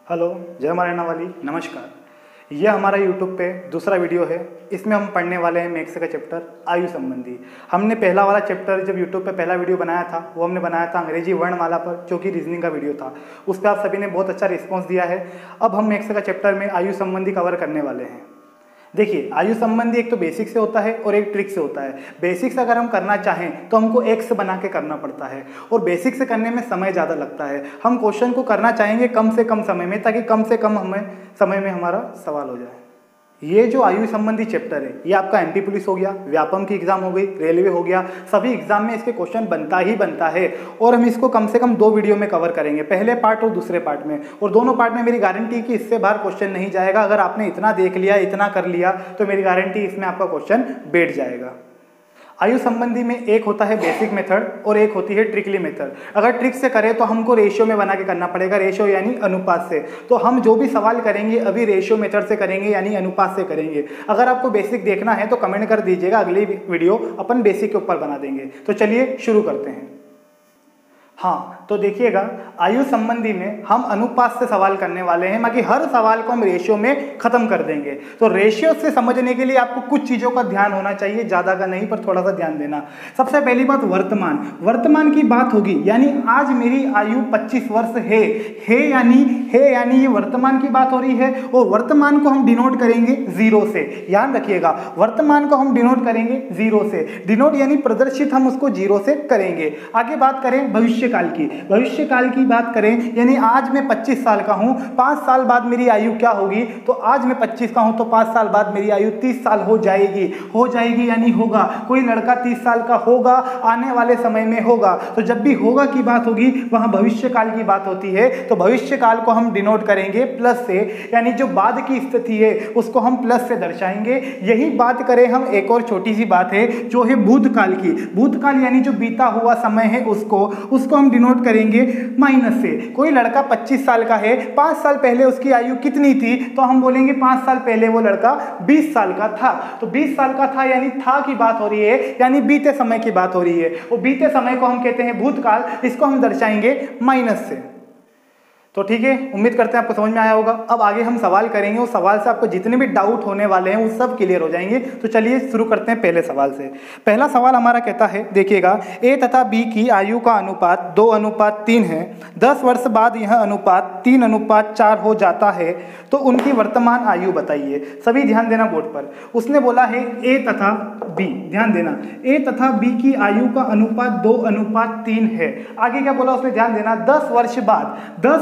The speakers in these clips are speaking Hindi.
हेलो, जय मारेना वाली, नमस्कार। यह हमारा यूट्यूब पे दूसरा वीडियो है। इसमें हम पढ़ने वाले हैं मैथ्स का चैप्टर आयु संबंधी। हमने पहला वाला चैप्टर जब यूट्यूब पे पहला वीडियो बनाया था वो हमने बनाया था अंग्रेजी वर्णमाला पर, जो कि रीजनिंग का वीडियो था। उस पर आप सभी ने बहुत अच्छा रिस्पॉन्स दिया है। अब हम मैथ्स का चैप्टर में आयु संबंधी कवर करने वाले हैं। देखिए, आयु संबंधी एक तो बेसिक से होता है और एक ट्रिक से होता है। बेसिक से अगर हम करना चाहें तो हमको एक्स बना के करना पड़ता है और बेसिक से करने में समय ज़्यादा लगता है। हम क्वेश्चन को करना चाहेंगे कम से कम समय में, ताकि कम से कम हमें समय में हमारा सवाल हो जाए। ये जो आयु संबंधी चैप्टर है ये आपका एमपी पुलिस हो गया, व्यापम की एग्जाम हो गई, रेलवे हो गया, सभी एग्जाम में इसके क्वेश्चन बनता ही बनता है। और हम इसको कम से कम 2 वीडियो में कवर करेंगे, पहले पार्ट और दूसरे पार्ट में। और दोनों पार्ट में मेरी गारंटी कि इससे बाहर क्वेश्चन नहीं जाएगा। अगर आपने इतना देख लिया, इतना कर लिया, तो मेरी गारंटी इसमें आपका क्वेश्चन बैठ जाएगा। आयु संबंधी में एक होता है बेसिक मेथड और एक होती है ट्रिकली मेथड। अगर ट्रिक से करें तो हमको रेशियो में बना के करना पड़ेगा, रेशियो यानी अनुपात से। तो हम जो भी सवाल करेंगे अभी रेशियो मेथड से करेंगे, यानी अनुपात से करेंगे। अगर आपको बेसिक देखना है तो कमेंट कर दीजिएगा, अगली वीडियो अपन बेसिक के ऊपर बना देंगे। तो चलिए शुरू करते हैं। हाँ, तो देखिएगा, आयु संबंधी में हम अनुपात से सवाल करने वाले हैं, बाकी हर सवाल को हम रेशियो में खत्म कर देंगे। तो रेशियो से समझने के लिए आपको कुछ चीजों का ध्यान होना चाहिए, ज्यादा का नहीं, पर थोड़ा सा ध्यान देना। सबसे पहली बात वर्तमान की बात होगी, यानी आज मेरी आयु 25 वर्ष यानी ये वर्तमान की बात हो रही है। और वर्तमान को हम डिनोट करेंगे 0 से। याद रखिएगा, वर्तमान को हम डिनोट करेंगे 0 से। डिनोट यानी प्रदर्शित हम उसको 0 से करेंगे। आगे बात करें भविष्य काल की बात करें, यानी आज मैं 25 साल का हूं, 5 साल बाद मेरी आयु क्या होगी? तो आज मैं 25 का हूं तो 5 साल बाद मेरी आयु 30 साल हो जाएगी यानी होगा। कोई लड़का 30 साल का होगा, आने वाले समय में होगा। तो जब भी होगा की बात होगी वहां भविष्य काल की बात होती है। तो भविष्य काल को हम डिनोट करेंगे प्लस से, यानी जो बाद की स्थिति है उसको हम प्लस से दर्शाएंगे। यही बात करें हम, एक और छोटी सी बात है जो है भूतकाल की। भूतकाल यानी जो बीता हुआ समय है उसको हम डिनोट करेंगे माइनस से। कोई लड़का 25 साल का है, 5 साल पहले उसकी आयु कितनी थी? तो हम बोलेंगे 5 साल पहले वो लड़का 20 साल का था। तो 20 साल का था यानी था की बात हो रही है, यानी बीते समय की बात हो रही है। वो बीते समय को हम कहते हैं भूतकाल, इसको हम दर्शाएंगे माइनस से। तो ठीक है, उम्मीद करते हैं आपको समझ में आया होगा। अब आगे हम सवाल करेंगे, उस सवाल से आपको जितने भी डाउट होने वाले हैं वो सब क्लियर हो जाएंगे। तो चलिए शुरू करते हैं पहले सवाल से। पहला सवाल हमारा कहता है, देखिएगा, ए तथा बी की आयु का अनुपात 2:3 है। 10 वर्ष बाद यह अनुपात 3:4 हो जाता है, तो उनकी वर्तमान आयु बताइए। सभी ध्यान देना बोर्ड पर। उसने बोला है ए तथा बी, ध्यान देना, ए तथा बी की आयु का अनुपात 2:3 है। आगे क्या बोला उसने, ध्यान देना, 10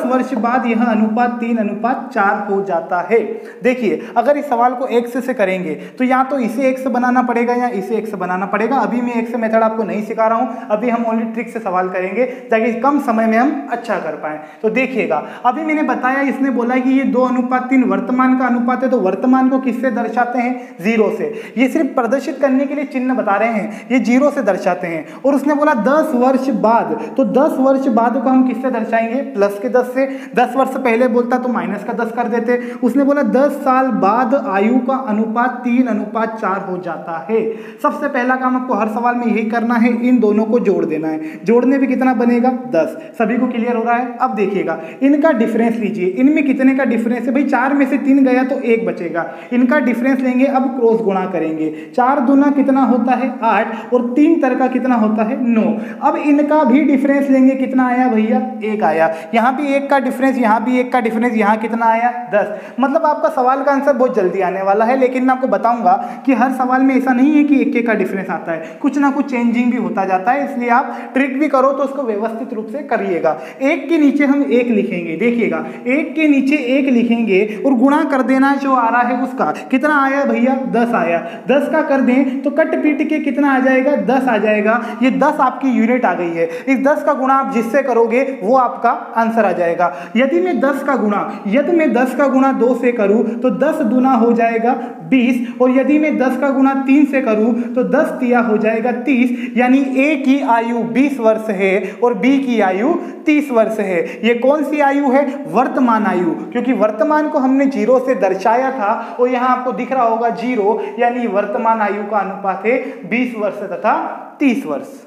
वर्ष बाद यह अनुपात 3:4 हो जाता है। देखिए, अगर इस सवाल को एक्स से करेंगे तो या तो इसे एक्स बनाना पड़ेगा या इसे एक्स बनाना पड़ेगा। अभी मैं एक्स मेथड आपको नहीं सिखा रहा हूं, अभी हम ओनली ट्रिक से सवाल करेंगे ताकि कम समय में हम अच्छा कर पाए। तो देखिएगा, अभी मैंने बताया, इसने बोला कि ये 2:3 वर्तमान का अनुपात है। तो वर्तमान को किससे दर्शाते हैं? 0 से। ये सिर्फ प्रदर्शित करने के लिए चिन्ह बता रहे हैं, ये 0 से दर्शाते हैं। और उसने बोला 10 वर्ष बाद, तो 10 वर्ष बाद को हम किससे दर्शाएंगे? प्लस के 10 से। 10 वर्ष पहले बोलता तो माइनस का 10 कर देते। उसने बोला 10 साल बाद आयु का अनुपात 3:4 हो जाता है। सबसे पहला काम आपको हर सवाल में यही करना है, इन दोनों को जोड़ देना है। जोड़ने में कितना बनेगा? 10। सभी को क्लियर हो रहा है? अब देखिएगा, इनका डिफरेंस लीजिए, इनमें कितने का डिफरेंस है भाई? 4 में से 3 गया तो 1 बचेगा। इनका डिफरेंस लेंगे, अब क्रॉस गुणा करेंगे। 4 दूना कितना होता है? 8, और 3 तरका कितना होता है? 9। अब इनका भी डिफरेंस लेंगे, कितना आया भैया? 1 आया। यहाँ भी 1 का डिफरेंस, यहाँ भी 1 का डिफरेंस, यहाँ कितना आया? 10। मतलब आपका सवाल का आंसर बहुत जल्दी आने वाला है। लेकिन मैं आपको बताऊंगा कि हर सवाल में ऐसा नहीं है कि 1 का डिफरेंस आता है, कुछ ना कुछ चेंजिंग भी होता जाता है। इसलिए आप ट्रिक भी करो तो उसको व्यवस्थित रूप से करिएगा। 1 के नीचे हम 1 लिखेंगे, देखिएगा, 1 के नीचे 1 लिखेंगे और गुणा कर देना जो आ रहा है उसका। कितना आया भैया? 10 आया। 10 का कर दें तो कट पीट के कितना आ जाएगा? 10 आ जाएगा। ये 10 आपकी यूनिट आ गई है। इस 10 का गुणा आप जिससे करोगे वो आपका आंसर आ जाएगा। यदि मैं 10 का गुणा 2 से करूं तो 10 दूना हो जाएगा 20, और यदि मैं 10 का गुणा 3 से करूं तो 10 तिया हो जाएगा 30। यानी ए की आयु 20 वर्ष है और बी की आयु 30 वर्ष है। ये कौन सी आयु है? वर्तमान आयु, क्योंकि वर्तमान को हमने 0 से दर्शाया था और यहां आपको दिख रहा होगा 0, यानी वर्तमान आयु का अनुपात है 20 वर्ष तथा 30 वर्ष।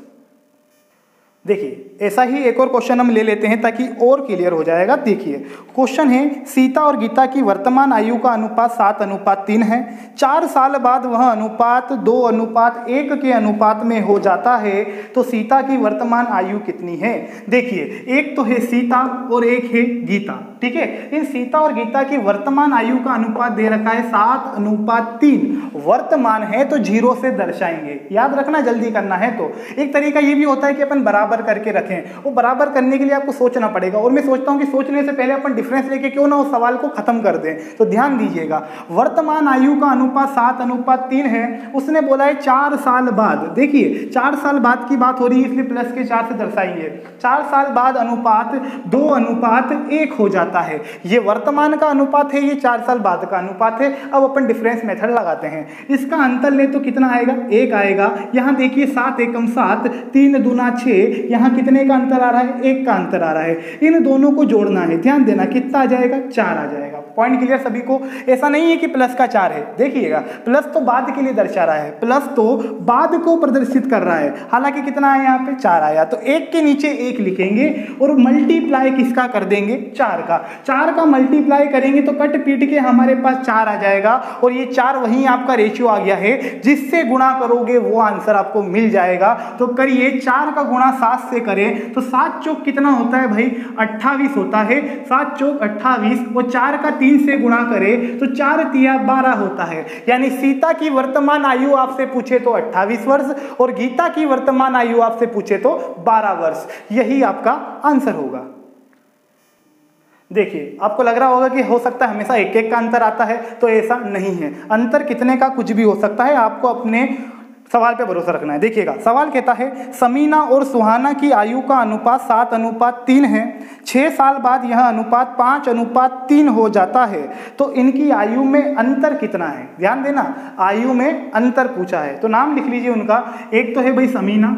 देखिए ऐसा ही एक और क्वेश्चन हम ले लेते हैं ताकि और क्लियर हो जाएगा। देखिए क्वेश्चन है, सीता और गीता की वर्तमान आयु का अनुपात 7:3 है। 4 साल बाद वह अनुपात 2:1 के अनुपात में हो जाता है, तो सीता की वर्तमान आयु कितनी है? देखिए एक तो है सीता और एक है गीता, ठीक है। इन सीता और गीता की वर्तमान आयु का अनुपात दे रखा है 7:3। वर्तमान है तो 0 से दर्शाएंगे, याद रखना, जल्दी करना है तो। एक तरीका ये भी होता है कि अपन बराबर करके रखें, वो बराबर करने के लिए आपको सोचना पड़ेगा, और मैं सोचता हूं कि सोचने से पहले अपन डिफरेंस लेके क्यों ना उस सवाल को खत्म कर दें। तो ध्यान दीजिएगा, वर्तमान आयु का अनुपात 7:3 है। उसने बोला है 4 साल बाद, देखिए 4 साल बाद की बात हो रही है इसलिए प्लस के 4 से दर्शाएंगे। 4 साल बाद अनुपात 2:1 हो जाता है। ये वर्तमान का अनुपात है, ये 4 साल बाद का अनुपात है। अब अपन डिफरेंस मेथड लगाते हैं, इसका अंतर ले तो कितना आएगा? 1 आएगा। यहां देखिए 7 एकम 7, 3 दूना 6, यहां कितने का अंतर आ रहा है? 1 का अंतर आ रहा है। इन दोनों को जोड़ना है, ध्यान देना, कितना आ जाएगा? 4 आ जाएगा। पॉइंट क्लियर सभी को? ऐसा नहीं है कि प्लस का 4 है, देखिएगा प्लस तो बाद के लिए दर्शा रहा है, प्लस तो बाद को प्रदर्शित कर रहा है। हालांकि कितना आया यहाँ पे? 4 आया, तो 1 के नीचे 1 लिखेंगे और मल्टीप्लाई किसका कर देंगे? 4 का। 4 का मल्टीप्लाई करेंगे तो कट पीट के हमारे पास 4 आ जाएगा, और ये 4 वहीं आपका रेशियो आ गया है, जिससे गुणा करोगे वो आंसर आपको मिल जाएगा। तो करिए 4 का गुणा 7 से करें तो 7 चौक कितना होता है भाई? 28 होता है। 7 चौक 28, और 4 का 3 से गुणा करें तो 4 तिया 12 होता है। यानी सीता की वर्तमान आयु आपसे पूछे तो 28 वर्ष, और गीता की वर्तमान आयु आपसे पूछे तो 12 वर्ष। यही आपका आंसर होगा। देखिए आपको लग रहा होगा कि हो सकता है हमेशा 1-1 का अंतर आता है, तो ऐसा नहीं है। अंतर कितने का कुछ भी हो सकता है, आपको अपने सवाल पे भरोसा रखना है। देखिएगा सवाल कहता है, समीना और सुहाना की आयु का अनुपात 7:3 है। 6 साल बाद यह अनुपात 5:3 हो जाता है, तो इनकी आयु में अंतर कितना है? ध्यान देना, आयु में अंतर पूछा है, तो नाम लिख लीजिए उनका। एक तो है भाई समीना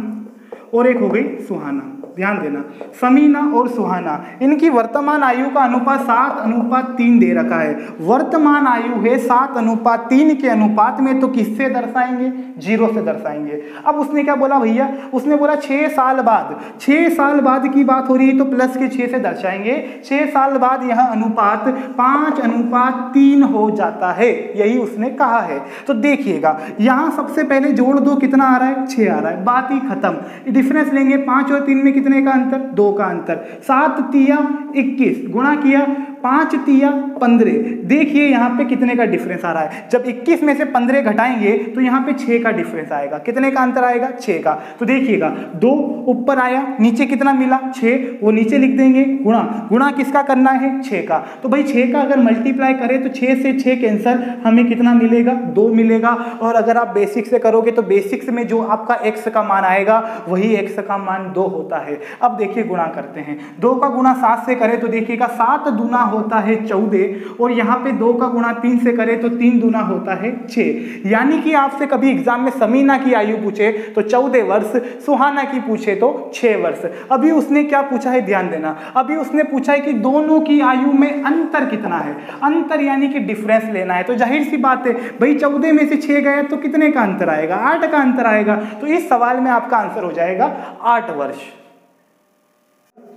और एक हो गई सुहाना। ध्यान देना, समीना और सुहाना, इनकी वर्तमान आयु का अनुपात 7:3 दे रखा है। वर्तमान आयु है 7:3 के अनुपात में, तो किससे दर्शाएंगे? 0 से दर्शाएंगे। अब उसने क्या बोला भैया? उसने बोला 6 साल बाद। 6 साल बाद की बात हो रही है तो प्लस के 6 से दर्शाएंगे। 6 साल बाद यह अनुपात 5:3 हो जाता है, यही उसने कहा है। तो देखिएगा यहां सबसे पहले जोड़ दो, कितना आ रहा है? 6 आ रहा है, बात ही खत्म। डिफरेंस लेंगे, 5 और 3 में कितने का अंतर? 2 का अंतर। 7 तिया 21 गुणा किया 5 तिया 15। देखिए यहाँ पे कितने का डिफरेंस आ रहा है। जब 21 में से 15 घटाएंगे तो यहाँ पे 6 का डिफरेंस आएगा। कितने का अंतर आएगा? 6 का। तो देखिएगा 2 ऊपर आया, नीचे कितना मिला? 6, वो नीचे लिख देंगे गुणा। गुणा किसका करना है? 6 का। तो भाई 6 का अगर मल्टीप्लाई करें तो 6 से 6 कैंसर, हमें कितना मिलेगा? 2 मिलेगा। और अगर आप बेसिक से करोगे तो बेसिक्स में जो आपका x का मान आएगा वही x का मान 2 होता है। अब देखिए गुणा करते हैं। 2 का गुणा 7 से करें तो देखिएगा 7 दूना होता है 14, और यहाँ पे 2 का गुणा 3 से करें तो 3 दूना होता है 6। यानी कि आपसे कभी एग्जाम में समीना की आयु पूछे तो 14 वर्ष, सुहाना की पूछे तो 6 वर्ष। अभी उसने क्या पूछा है? ध्यान देना, अभी उसने पूछा है कि दोनों की आयु में अंतर कितना है। अंतर यानी कि डिफरेंस लेना है, तो जाहिर सी बात है भाई 14 में से 6 गया तो कितने का अंतर आएगा? 8 का अंतर आएगा। तो इस सवाल में आपका आंसर हो जाएगा 8 वर्ष।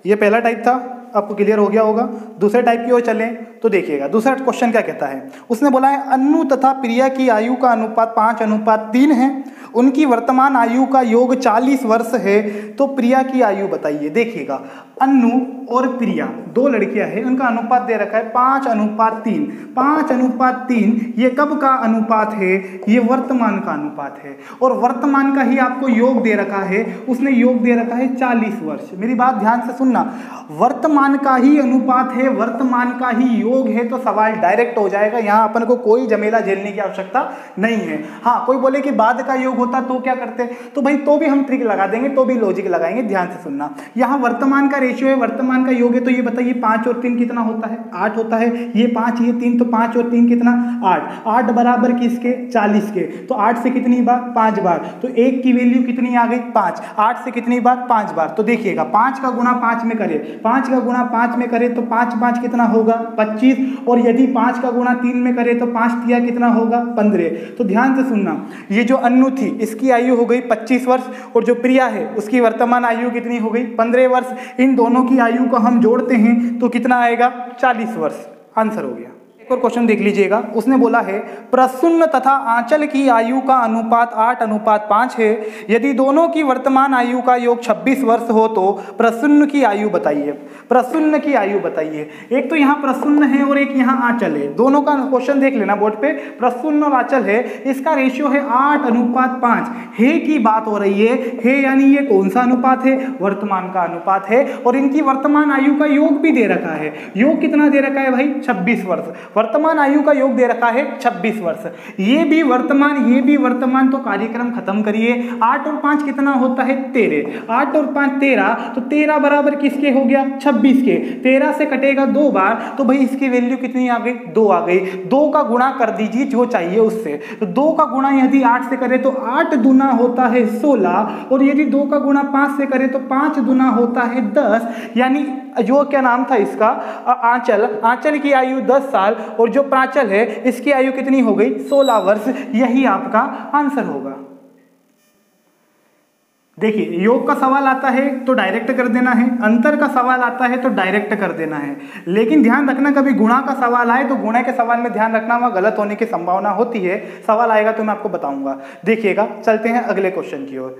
ये पहला टाइप था, आपको क्लियर हो गया होगा। दूसरे टाइप की ओर चलें तो देखिएगा दूसरा क्वेश्चन क्या कहता है। उसने बोला है अन्नू तथा प्रिया की आयु का अनुपात 5:3 है। उनकी वर्तमान आयु का योग 40 वर्ष है, तो प्रिया की आयु बताइए। देखिएगा अन्नू और प्रिया 2 लड़कियां हैं, उनका अनुपात दे रखा है 5:3। 5:3 ये कब का अनुपात है? ये वर्तमान का अनुपात है, और वर्तमान का ही आपको योग दे रखा है। उसने योग दे रखा है 40 वर्ष। मेरी बात ध्यान से सुनना, वर्तमान का ही अनुपात है, वर्तमान का ही योग है, तो सवाल डायरेक्ट हो जाएगा। यहाँ अपन को कोई झमेला झेलने की आवश्यकता नहीं है। हाँ, कोई बोले कि बाद का योग होता तो क्या करते, तो भाई तो भी हम ट्रिक लगा देंगे, तो भी लॉजिक लगाएंगे। ध्यान से सुनना, यहाँ वर्तमान का रेशियो है, वर्तमान का योग है, तो ये बताइए 5 और 3 कितना होता है? 8 होता है। ये 5 ये 3, तो 5 और 3 कितना? 8। 8 बराबर किसके? 40 के। तो 8 से कितनी बार? 5 बार। तो 1 की वैल्यू कितनी आ गई? 5। 8 से कितनी बार? 5 बार। तो देखिएगा 5 का गुणा 5 में करें, 5 का गुणा 5 में करें तो 5 5 कितना होगा? 25। और यदि 5 का गुणा 3 में करें तो 5 तिया कितना होगा? 15। तो ध्यान से सुनना, ये जो अन्नू थी इसकी आयु हो गई 25 वर्ष और जो प्रिया है उसकी वर्तमान आयु कितनी हो गई? 15 वर्ष। इन दोनों की आयु को हम जोड़ते हैं तो कितना आएगा? 40 वर्ष। आंसर हो गया। एक और क्वेश्चन देख लीजिएगा, उसने बोला है प्रसून्न तथा आंचल की आयु का अनुपात 8:5 है। यदि दोनों की वर्तमान आयु का योग 26 वर्ष हो तो प्रसून्न की आयु बताइए। प्रसून्न की आयु बताइए। एक तो यहाँ प्रसून्न है और एक यहाँ आंचल है, दोनों का क्वेश्चन देख लेना बोर्ड पे। प्रसून्न और आंचल है, इसका रेशियो है 8:5। हे की बात हो रही है। हे यानी ये कौन सा अनुपात है? वर्तमान का अनुपात है। और इनकी वर्तमान आयु का योग भी दे रखा है। योग कितना दे रखा है भाई? 26 वर्ष। वर्तमान आयु का योग दे रखा है 26 वर्ष। ये भी वर्तमान, तो कार्यक्रम खत्म करिए। 8 और 5 कितना होता है? 13। 8 और 5 13, तो 13 बराबर किसके हो गया? 26 के। 13 से कटेगा 2 बार, तो भाई इसकी वैल्यू कितनी आ गई? 2 आ गई। 2 का गुणा कर दीजिए जो चाहिए उससे। तो 2 का गुणा यदि 8 से करे तो 8 दूना होता है 16, और यदि 2 का गुणा 5 से करे तो 5 दूना होता है 10। यानी जो क्या नाम था इसका? आंचल। आंचल की आयु 10 साल और जो प्रांचल है इसकी आयु कितनी हो गई? 16 वर्ष। यही आपका आंसर होगा। देखिए योग का सवाल आता है तो डायरेक्ट कर देना है, अंतर का सवाल आता है तो डायरेक्ट कर देना है। लेकिन ध्यान रखना कभी गुणा का सवाल आए तो गुणा के सवाल में ध्यान रखना वहाँ गलत होने की संभावना होती है। सवाल आएगा तो मैं आपको बताऊंगा। देखिएगा, चलते हैं अगले क्वेश्चन की ओर।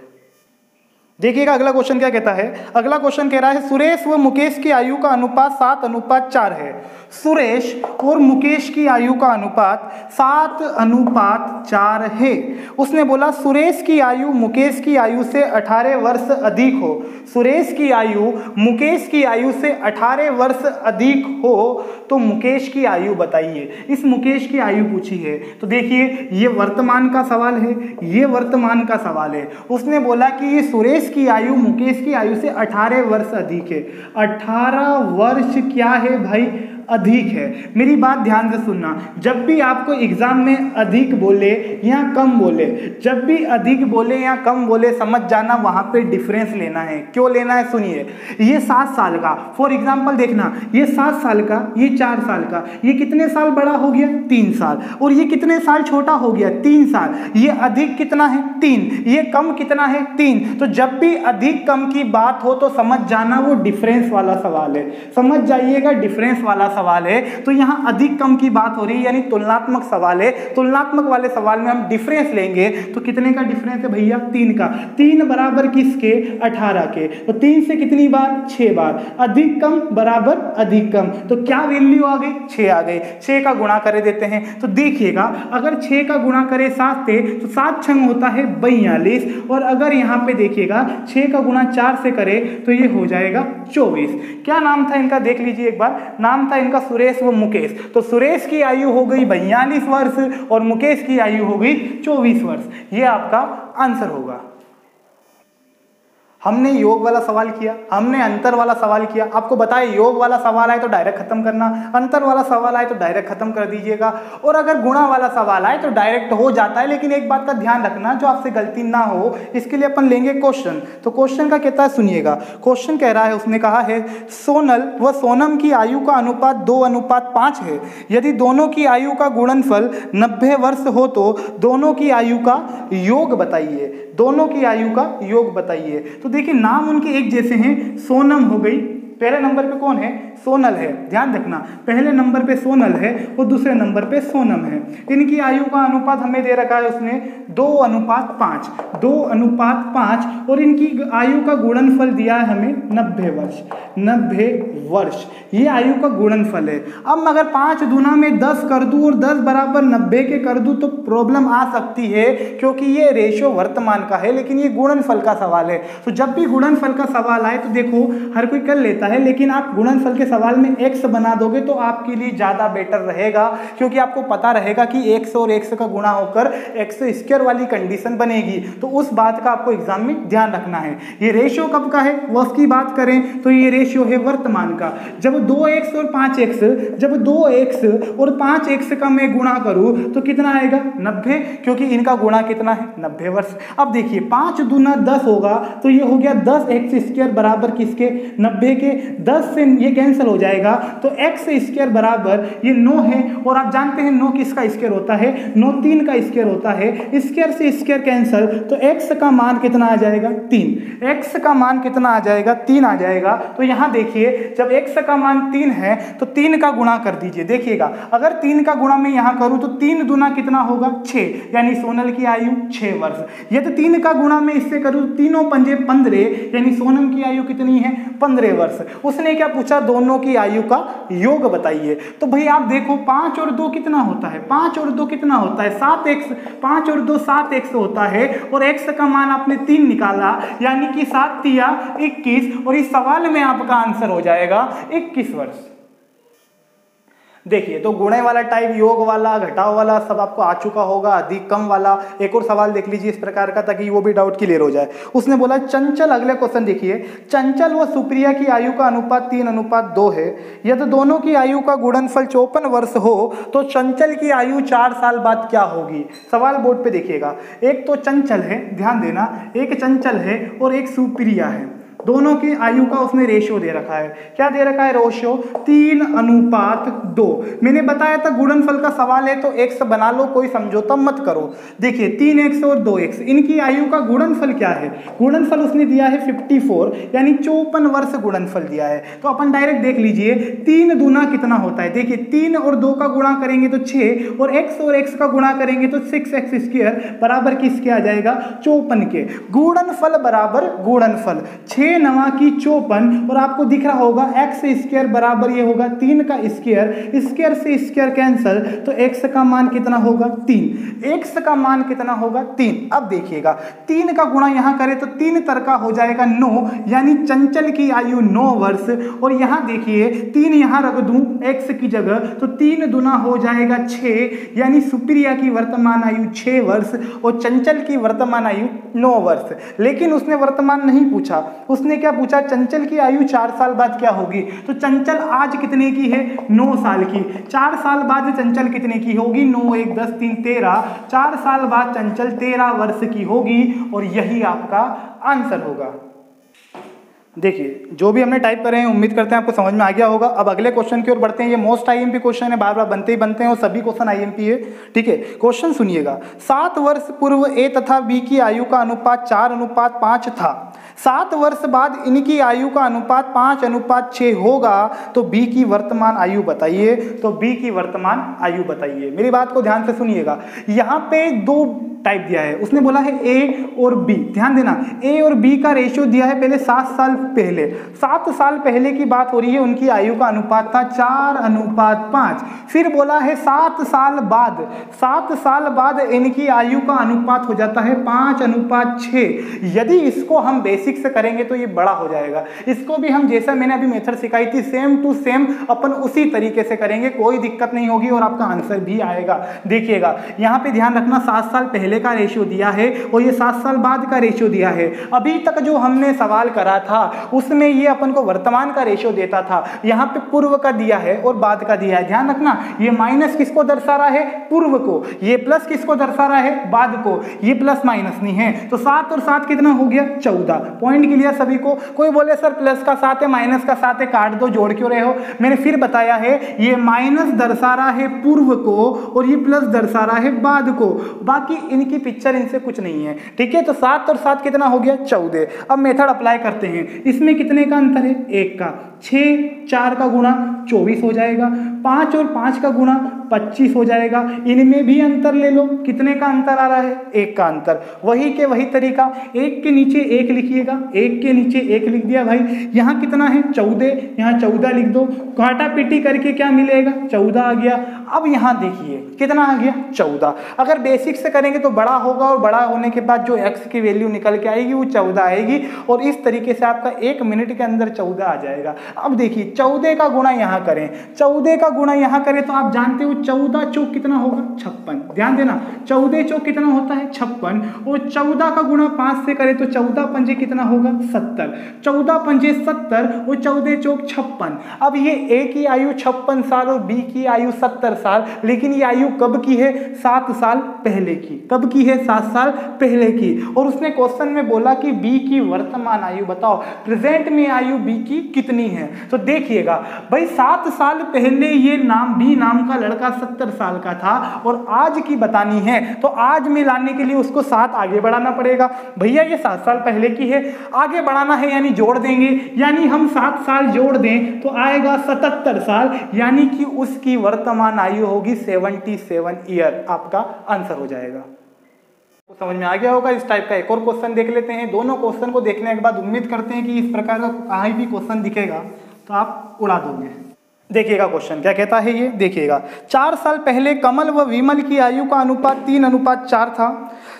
देखिएगा अगला क्वेश्चन क्या कहता है। अगला क्वेश्चन कह रहा है सुरेश व मुकेश की आयु का अनुपात 7:4 है। सुरेश और मुकेश की आयु का अनुपात 7:4 है। उसने बोला सुरेश की आयु मुकेश की आयु से 18 वर्ष अधिक हो। सुरेश की आयु मुकेश की आयु से 18 वर्ष अधिक हो तो मुकेश की आयु बताइए। इस मुकेश की आयु पूछी है। तो देखिए ये वर्तमान का सवाल है, ये वर्तमान का सवाल है। उसने बोला कि ये सुरेश की आयु मुकेश की आयु से 18 वर्ष अधिक है। 18 वर्ष क्या है भाई? अधिक है। मेरी बात ध्यान से सुनना, जब भी आपको एग्जाम में अधिक बोले या कम बोले, जब भी अधिक बोले या कम बोले, समझ जाना वहां पे डिफरेंस लेना है। क्यों लेना है? सुनिए, ये 7 साल का, फॉर एग्जाम्पल देखना, ये 7 साल का, ये 4 साल का, ये कितने साल बड़ा हो गया? 3 साल। और ये कितने साल छोटा हो गया? 3 साल। ये अधिक कितना है? 3। ये कम कितना है? 3। तो जब भी अधिक कम की बात हो तो समझ जाना वो डिफरेंस वाला सवाल है। समझ जाइएगा डिफरेंस वाला सवाल है। तो यहां अधिक कम की बात हो रही है, यानी तुलनात्मक सवाल है। तुलनात्मक वाले सवाल में हम डिफरेंस लेंगे तो कितने का डिफरेंस है भैया? 3 का। 3 बराबर किसके? 18 के। तो 3 से कितनी बार? 6 बार। अधिक कम बराबर अधिक कम, तो क्या वैल्यू आ गई? 6 आ गई। 6 का गुणा कर देते हैं। तो देखिएगा अगर 6 का गुणा करें 7 से तो 7 छंग होता है 42। और अगर यहां पे देखिएगा 6 का गुणा 4 से करें तो ये हो जाएगा 24। क्या नाम था इनका? देख लीजिए एक बार। नाम था इनका सुरेश व मुकेश। तो सुरेश की आयु हो गई 42 वर्ष और मुकेश की आयु हो गई 24 वर्ष। ये आपका आंसर होगा। हमने योग वाला सवाल किया, हमने अंतर वाला सवाल किया। आपको बताए योग वाला सवाल आए तो डायरेक्ट खत्म करना, अंतर वाला सवाल आए तो डायरेक्ट खत्म कर दीजिएगा, और अगर गुणा वाला सवाल आए तो डायरेक्ट हो जाता है। लेकिन एक बात का ध्यान रखना, जो आपसे गलती ना हो इसके लिए अपन लेंगे क्वेश्चन। तो क्वेश्चन का कहता है, सुनिएगा क्वेश्चन कह रहा है, उसने कहा है सोनल व सोनम की आयु का अनुपात 2:5 है। यदि दोनों की आयु का गुणनफल 90 वर्ष हो तो दोनों की आयु का योग बताइए। दोनों की आयु का योग बताइए। तो देखिए नाम उनके एक जैसे हैं। सोनम हो गई, पहले नंबर पे कौन है? सोनल है। ध्यान रखना, पहले नंबर पे सोनल है और दूसरे नंबर पे सोनम है। इनकी आयु का अनुपात हमें दे रखा है उसने 2:5। 2:5 और इनकी आयु का गुणनफल दिया है हमें 90 वर्ष। 90 वर्ष ये आयु का गुणनफल है। अब अगर 5 दूना में 10 कर दूं और 10 बराबर 90 के कर दूं तो प्रॉब्लम आ सकती है, क्योंकि ये रेशियो वर्तमान का है लेकिन ये गुणनफल का सवाल है। तो जब भी गुणनफल का सवाल आए तो देखो हर कोई कर लेता है, लेकिन आप गुणनफल के सवाल में x बना दोगे तो आपके लिए ज़्यादा बेटर रहेगा, क्योंकि आपको पता रहेगा कि x और x का गुणा होकर x स्क्वायर वाली कंडीशन बनेगी। तो उस बात का आपको एग्जाम में ध्यान रखना है। ये रेशियो कब का है वो उसकी बात करें तो ये रेशियो है वर्तमान का। जब 2x और 5x, जब 2x और 5x का मैं गुणा करूं तो कितना आएगा 90, क्योंकि इनका गुणा कितना है 90 वर्ष। अब देखिए 5 दूना 10 होगा तो ये हो गया 10x स्क्वायर बराबर किसके 90 के। 10 से ये कैंसिल हो जाएगा तो x स्क्वायर बराबर ये 9 है, और आप जानते हैं 9 किसका स्क्वायर होता है 9 3 का स्क्वायर होता है। स्क्वायर से स्क्वायर कैंसिल तो x का मान कितना आ जाएगा 3, x का मान कितना आ जाएगा 3 आ जाएगा। तो यहाँ देखिए जब x का मान 3 है तो 3 का गुणा कर दीजिए। देखिएगा अगर 3 का गुणा मैं यहाँ करूँ तो 3 दूना कितना होगा 6, यानी सोनल की आयु 6 वर्ष। यदि 3 का गुणा मैं इससे करूँ 3 पंजे 15, यानी सोनम की आयु कितनी है 15 वर्ष। उसने क्या पूछा दोनों की आयु का योग बताइए। तो भाई आप देखो 5 और 2 कितना होता है, 5 और 2 कितना होता है 7x, 5 और 2 7x होता है, और x का मान आपने 3 निकाला यानी कि 7 तिया 21, और इस सवाल में आपका आंसर हो जाएगा 21 वर्ष। देखिए तो गुणे वाला टाइप, योग वाला, घटाव वाला सब आपको आ चुका होगा, अधिक कम वाला। एक और सवाल देख लीजिए इस प्रकार का ताकि वो भी डाउट क्लियर हो जाए। उसने बोला चंचल, अगले क्वेश्चन देखिए, चंचल व सुप्रिया की आयु का अनुपात 3:2 है। यदि दोनों की आयु का गुणनफल 54 वर्ष हो तो चंचल की आयु 4 साल बाद क्या होगी। सवाल बोर्ड पे देखिएगा, एक तो चंचल है, ध्यान देना, एक चंचल है और एक सुप्रिया है। दोनों की आयु का उसने रेशियो दे रखा है। क्या दे रखा है रेशियो 3:2। मैंने बताया था गुणनफल का सवाल है तो x बना लो, कोई समझौता मत करो। देखिए 3x और 2x, इनकी आयु का गुणनफल क्या है, गुणनफल उसने दिया है 54, यानी 54 वर्ष गुणनफल दिया है। तो अपन डायरेक्ट देख लीजिए 3 दूना कितना होता है। देखिए 3 और 2 का गुणा करेंगे तो 6, और x का गुणा करेंगे तो 6x स्क्वायर बराबर किसके आ जाएगा 54 के। गुणनफल बराबर गुणनफल 6 9 की 54, और आपको दिख रहा होगा x स्क्वायर बराबर ये होगा 3 का स्क्वायर, स्क्वायर से स्क्वायर कैंसिल तो x का मान कितना होगा 3, x का मान कितना होगा 3। अब देखिएगा 3 का गुणा यहां करें तो 3 तरका हो जाएगा 9, यानी चंचल की आयु 9 वर्ष। और यहां देखिए 3 यहां रख दूं x की जगह तो 3 दूना हो जाएगा 6, यानी सुप्रिया की वर्तमान आयु 6 वर्ष और चंचल की वर्तमान आयु 9 वर्ष। लेकिन उसने वर्तमान नहीं पूछा, उसने क्या पूछा चंचल की आयु 4 साल बाद क्या होगी। तो चंचल आज कितने की है 9 साल की, 4 साल बाद चंचल कितने की होगी 9 1 10 3 13, 4 साल बाद चंचल 13 वर्ष की होगी, और यही आपका आंसर होगा। देखिए जो भी हमने टाइप करे हैं उम्मीद करते हैं आपको समझ में आ गया होगा। अब अगले क्वेश्चन की ओर बढ़ते हैं। ये मोस्ट आईएमपी क्वेश्चन है, बार बार बनते ही बनते हैं और सभी क्वेश्चन आईएमपी है, ठीक है। क्वेश्चन सुनिएगा, 7 वर्ष पूर्व ए तथा बी की आयु का अनुपात 4:5 था, 7 वर्ष बाद इनकी आयु का अनुपात 5:6 होगा, तो बी की वर्तमान आयु बताइए। तो बी की वर्तमान आयु बताइए। मेरी बात को ध्यान से सुनिएगा, यहाँ पे 2 टाइप दिया है। उसने बोला है ए और बी, ध्यान देना, ए और बी का रेशियो दिया है पहले 7 साल पहले, 7 साल पहले की बात हो रही है, उनकी आयु का अनुपात था 4:5। फिर बोला है 7 साल बाद, 7 साल बाद इनकी आयु का अनुपात हो जाता है 5:6। यदि इसको हम बेसिक से करेंगे तो ये बड़ा हो जाएगा। इसको भी हम जैसा मैंने अभी मेथड सिखाई थी सेम टू सेम अपन उसी तरीके से करेंगे, कोई दिक्कत नहीं होगी और आपका आंसर भी आएगा। देखिएगा यहाँ पे ध्यान रखना, 7 साल पहले का रेशियो दिया है और ये 7 साल बाद का रेशियो दिया है। अभी तक जो हमने सवाल करा था उसमें ये अपन को वर्तमान का रेशियो देता था, यहाँ पे पूर्व का दिया है और बाद का दिया है। ध्यान रखना, ये माइनस किसको दर्शा रहा है पूर्व को, ये प्लस किसको दर्शा रहा है बाद को, ये प्लस माइनस नहीं है। तो 7 और 7 कितना हो गया 14। पॉइंट क्लियर सभी को। कोई बोले सर प्लस का 7 है माइनस का 7 है, काट दो, जोड़ क्यों रहे हो। मैंने फिर बताया है ये माइनस दर्शा रहा है पूर्व को और ये प्लस दर्शा रहा है बाद को, बाकी इनकी पिक्चर इनसे कुछ नहीं है, ठीक है। तो 7 और 7 कितना हो गया 14। अब मेथड अप्लाई करते हैं। इसमें कितने का अंतर है 1 का, 6 4 का गुणा 24 हो जाएगा, 5 और 5 का गुणा 25 हो जाएगा। इनमें भी अंतर ले लो, कितने का अंतर आ रहा है 1 का अंतर। वही के वही तरीका, 1 के नीचे 1 लिखिएगा, 1 के नीचे 1 लिख दिया भाई। यहाँ कितना है 14, यहाँ 14 लिख दो, काटा पीटी करके क्या मिलेगा 14 आ गया। अब यहाँ देखिए कितना आ गया 14। अगर बेसिक से करेंगे तो बड़ा होगा और बड़ा होने के बाद जो x की वैल्यू निकल के आएगी वो 14 आएगी और इस तरीके से आपका 1 मिनट के अंदर 14 आ जाएगा। अब देखिए 14 का गुणा यहाँ करें, 14 का गुणा यहाँ करें तो आप जानते हो 14 चौक कितना होगा 56। ध्यान देना 14 चौक कितना होता है 56, और 14 का गुणा 5 से करें तो 14 पंजे कितना होगा 70, 14 पंजे 70 और 14 चौक 56। अब ये ए की आयु 56 साल और बी की आयु 70 साल, लेकिन ये आयु कब की है 7 साल पहले की। कब की है 7 साल पहले की। और उसने क्वेश्चन में बोला कि बी की वर्तमान आयु बताओ, प्रेजेंट में आयु बी की कितनी है। तो देखिएगा भाई 7 साल पहले ये बी नाम का लड़का 70 साल का था और आज की बतानी है तो आज में लाने के लिए उसको 7 आगे बढ़ाना पड़ेगा। भैया ये 7 साल पहले की है, आगे बढ़ाना है यानी जोड़ देंगे, यानी हम 7 साल जोड़ दें तो आएगा 77 साल, यानी कि उसकी वर्तमान आयु होगी 77 ईयर। आपका आंसर हो जाएगा। तो समझ में आ गया होगा। इस टाइप का एक और क्वेश्चन देख लेते हैं। दोनों क्वेश्चन को देखने के बाद उम्मीद करते हैं कि इस प्रकार का कहीं भी क्वेश्चन दिखेगा तो आप उड़ा दोगे। देखिएगा क्वेश्चन क्या कहता है, ये देखिएगा 4 साल पहले कमल व विमल की आयु का अनुपात 3:4 था।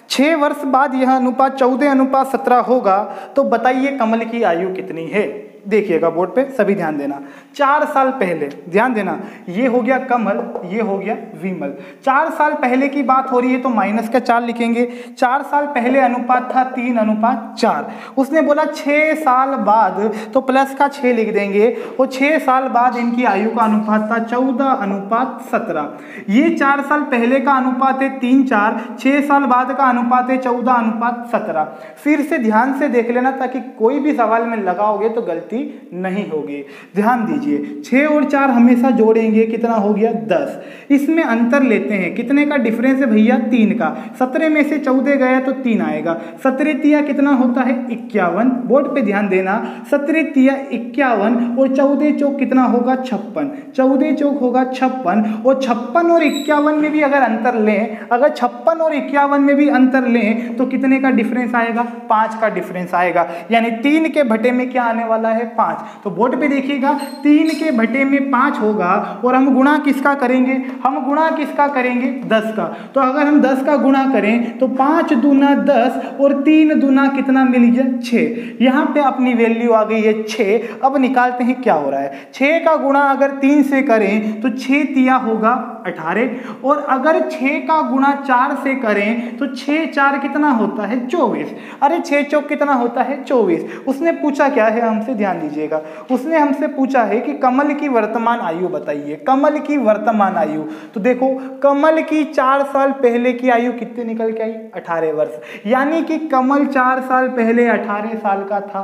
6 वर्ष बाद यह अनुपात 14:17 होगा, तो बताइए कमल की आयु कितनी है। देखिएगा बोर्ड पे सभी ध्यान देना। 4 साल पहले, ध्यान देना, ये हो गया कमल, ये हो गया विमल। 4 साल पहले की बात हो रही है तो -4 लिखेंगे। 4 साल पहले अनुपात था 3:4। उसने बोला 6 साल बाद तो +6 लिख देंगे, और 6 साल बाद इनकी आयु का अनुपात था 14:17। ये 4 साल पहले का अनुपात है 3:4, 6 साल बाद का अनुपात है 14:17। फिर से ध्यान से देख लेना ताकि कोई भी सवाल में लगाओगे तो गलती नहीं होगी। ध्यान दीजिए 6 और 4 हमेशा जोड़ेंगे, कितना हो गया 10। इसमें अंतर लेते हैं, कितने का डिफरेंस है भैया 3 का। 17 में से 14 गया तो 3 आएगा। 17 तिया कितना होता है 51। बोर्ड पे ध्यान देना, 17 तिया 51 और 14 चौक कितना होगा 56। 14 चौक होगा 56, और 56 और 51 में भी अगर अंतर लें, अगर 56 और 51 में भी अंतर लें तो कितने का डिफरेंस आएगा 5 का डिफरेंस आएगा। यानी 3 के बटे में क्या आने वाला है 5। तो बोर्ड पे देखिएगा 3 के बटे में 5 होगा, और हम गुणा किसका करेंगे, हम गुणा किसका करेंगे 10 का। तो अगर हम 10 का गुणा करें तो 5 दूना 10 और 3 दूना कितना मिल गया 6। यहाँ पे अपनी वैल्यू आ गई है 6। अब निकालते हैं क्या हो रहा है। 6 का गुणा अगर 3 से करें तो 6 तिया होगा 18, और अगर 6 का गुणा 4 से करें तो 6 4 कितना होता है 24। अरे 6 चौक कितना होता है 24। उसने पूछा क्या है हमसे, ध्यान दीजिएगा, उसने हमसे पूछा है कि कमल की वर्तमान आयु बताइए, कमल की वर्तमान आयु। तो देखो कमल की 4 साल पहले की आयु कितनी निकल के आई 18 वर्ष, यानी कि कमल 4 साल पहले 18 साल का था।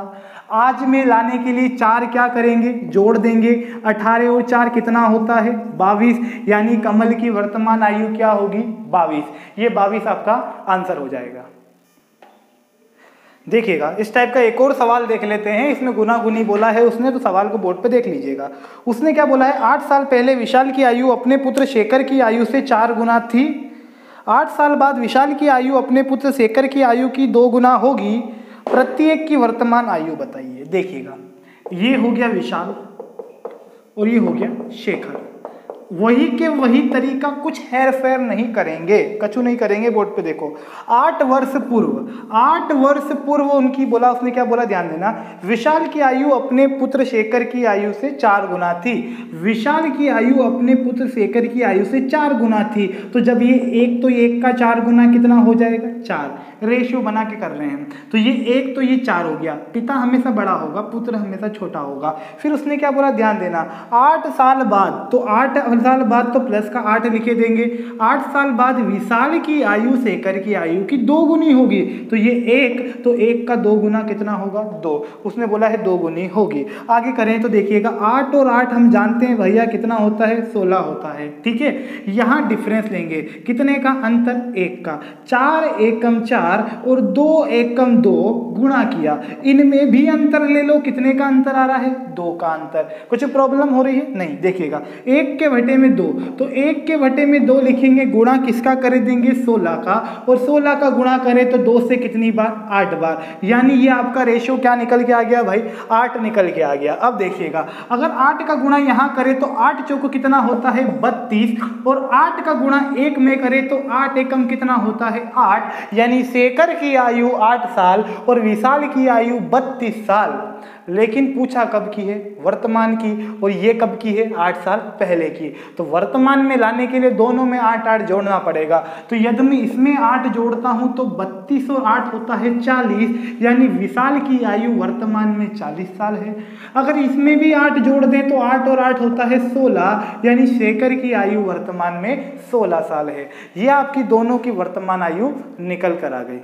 आज में लाने के लिए 4 क्या करेंगे जोड़ देंगे, 18 और 4 कितना होता है 22, यानी कमल की वर्तमान आयु क्या होगी 22। ये 22 आपका आंसर हो जाएगा। देखिएगा इस टाइप का एक और सवाल देख लेते हैं। इसमें गुना गुनी बोला है उसने, तो सवाल को बोर्ड पे देख लीजिएगा। उसने क्या बोला है, 8 साल पहले विशाल की आयु अपने पुत्र शेखर की आयु से 4 गुना थी। 8 साल बाद विशाल की आयु अपने पुत्र शेखर की आयु की 2 गुना होगी। प्रत्येक की वर्तमान आयु बताइए। देखिएगा ये हो गया विशाल और ये हो गया शेखर। वही के वही तरीका, कुछ हेर फेर नहीं करेंगे, कछु नहीं करेंगे। बोर्ड पे देखो 8 वर्ष पूर्व उनकी बोला, उसने क्या बोला ध्यान देना, विशाल की आयु अपने पुत्र शेखर की आयु से 4 गुना थी। विशाल की आयु अपने पुत्र शेखर की आयु से 4 गुना थी। तो जब ये 1 तो 1 का 4 गुना कितना हो जाएगा 4, रेशियो बना के कर रहे हैं। तो ये 1 तो ये 4 हो गया। पिता हमेशा बड़ा होगा, पुत्र हमेशा छोटा होगा। फिर उसने क्या बोला ध्यान देना, 8 साल बाद, तो 8 साल बाद तो प्लस का 8 लिखे देंगे। 8 साल बाद विशाल की आयु शेखर की आयु की 2 गुनी होगी। तो ये 1, तो 1 का 2 गुना कितना होगा 2। उसने बोला है 2 गुनी होगी। आगे करें तो देखिएगा 8 और 8 हम जानते हैं भैया कितना होता है 16 होता है। ठीक है, यहाँ डिफरेंस लेंगे, कितने का अंतर 1 का। 4 एकम 4 और 2 एकम 2 गुणा किया, इनमें भी अंतर ले लो, कितने का अंतर आ रहा है 2 का अंतर। कुछ प्रॉब्लम हो रही है नहीं। देखिएगा 1 के बटे में 2, तो 1 के बटे में 2 लिखेंगे, गुणा किसका कर देंगे 16 का, और 16 का गुणा करें तो 2 से कितनी बार 8 बार, यानी ये आपका रेशियो क्या निकल के आ गया भाई 8 निकल के आ गया। अब देखिएगा अगर 8 का गुणा यहाँ करें तो 8 चौको कितना होता है 32, और 8 का गुणा 1 में करें तो 8 एकम कितना होता है 8, यानी शेखर की आयु 8 साल और विशाल की आयु 32 साल। लेकिन पूछा कब की है, वर्तमान की, और ये कब की है, 8 साल पहले की। तो वर्तमान में लाने के लिए दोनों में 8 जोड़ना पड़ेगा। तो यदि मैं इसमें 8 जोड़ता हूं तो 32 और 8 होता है 40, यानी विशाल की आयु वर्तमान में 40 साल है। अगर इसमें भी 8 जोड़ दें तो 8 और 8 होता है 16, यानी शेखर की आयु वर्तमान में 16 साल है। यह आपकी दोनों की वर्तमान आयु निकल कर आ गई।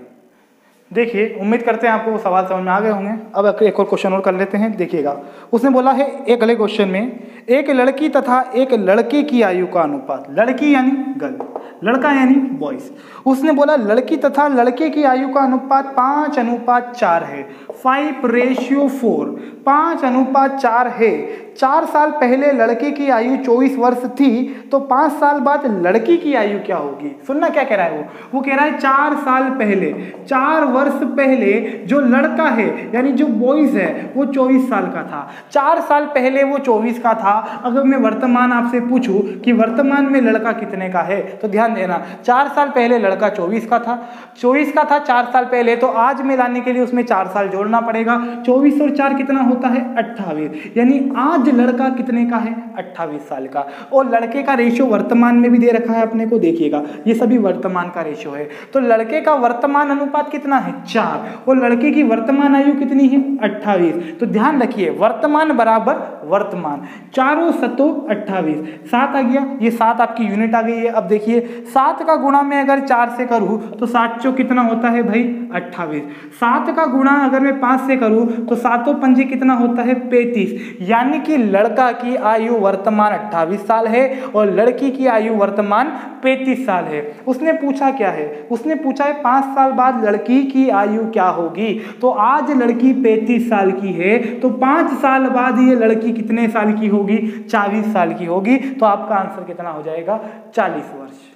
देखिए, उम्मीद करते हैं आपको वो सवाल समझ में आ गए होंगे। अब एक और क्वेश्चन और कर लेते हैं, देखिएगा। उसने बोला है एक अगले क्वेश्चन में, एक लड़की तथा एक लड़के की आयु का अनुपात, लड़की यानी गर्ल, लड़का यानी बॉयज। उसने बोला लड़की तथा लड़के की आयु का अनुपात 5:4 है, 5:4, 5:4 है। 4 साल पहले लड़के की आयु 24 वर्ष थी, तो 5 साल बाद लड़की की आयु क्या होगी? सुनना क्या कह रहा है वो कह रहा है 4 साल पहले, 4 वर्ष पहले जो लड़का है यानी जो बॉयज है वो 24 साल का था, 4 साल पहले वो 24 का था। अगर मैं वर्तमान आपसे पूछूं कि वर्तमान में लड़का कितने का है, तो ध्यान देना, 4 साल पहले लड़का 24 का था, 4 साल पहले, तो आज में लाने के लिए उसमें 4 साल जोड़ना पड़ेगा। 24 और 4 कितना होता है? 28, यानी आज लड़का कितने का है? 28 साल का। और लड़के का रेशियो वर्तमान में भी दे रखा है अपने को, देखिएगा ये सभी वर्तमान का रेशियो है। तो लड़के का वर्तमान अनुपात कितना है? 4, और लड़के की वर्तमान आयु कितनी है? 28। तो ध्यान रखिए, वर्तमान बराबर वर्तमान, 4 सतो 28, 7 आ गया, ये 7 आपकी यूनिट आ गई है। अब देखिए 7 का गुणा मैं अगर 4 से करूं तो 7 चौक कितना होता है भाई? 28। 7 का गुणा अगर मैं 5 से करूं तो 7 पंजे कितना होता है? 35, यानी कि लड़का की आयु वर्तमान 28 साल है और लड़की की आयु वर्तमान 35 साल है। उसने पूछा क्या है? उसने पूछा है 5 साल बाद लड़की की आयु क्या होगी। तो आज लड़की 35 साल की है, तो 5 साल बाद ये लड़की कितने साल की होगी? 40 साल की होगी। तो आपका आंसर कितना हो जाएगा? 40 वर्ष।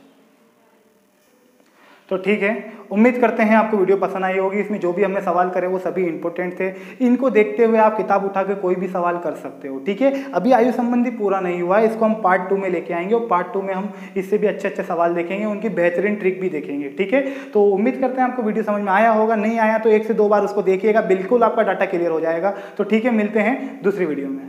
तो ठीक है, उम्मीद करते हैं आपको वीडियो पसंद आई होगी। इसमें जो भी हमने सवाल करे वो सभी इंपॉर्टेंट थे। इनको देखते हुए आप किताब उठा के कोई भी सवाल कर सकते हो, ठीक है। अभी आयु संबंधी पूरा नहीं हुआ है, इसको हम पार्ट 2 में लेके आएंगे और पार्ट 2 में हम इससे भी अच्छे अच्छे सवाल देखेंगे, उनकी बेहतरीन ट्रिक भी देखेंगे, ठीक है। तो उम्मीद करते हैं आपको वीडियो समझ में आया होगा। नहीं आया तो 1 से 2 बार उसको देखिएगा, बिल्कुल आपका डाटा क्लियर हो जाएगा। तो ठीक है, मिलते हैं दूसरी वीडियो में।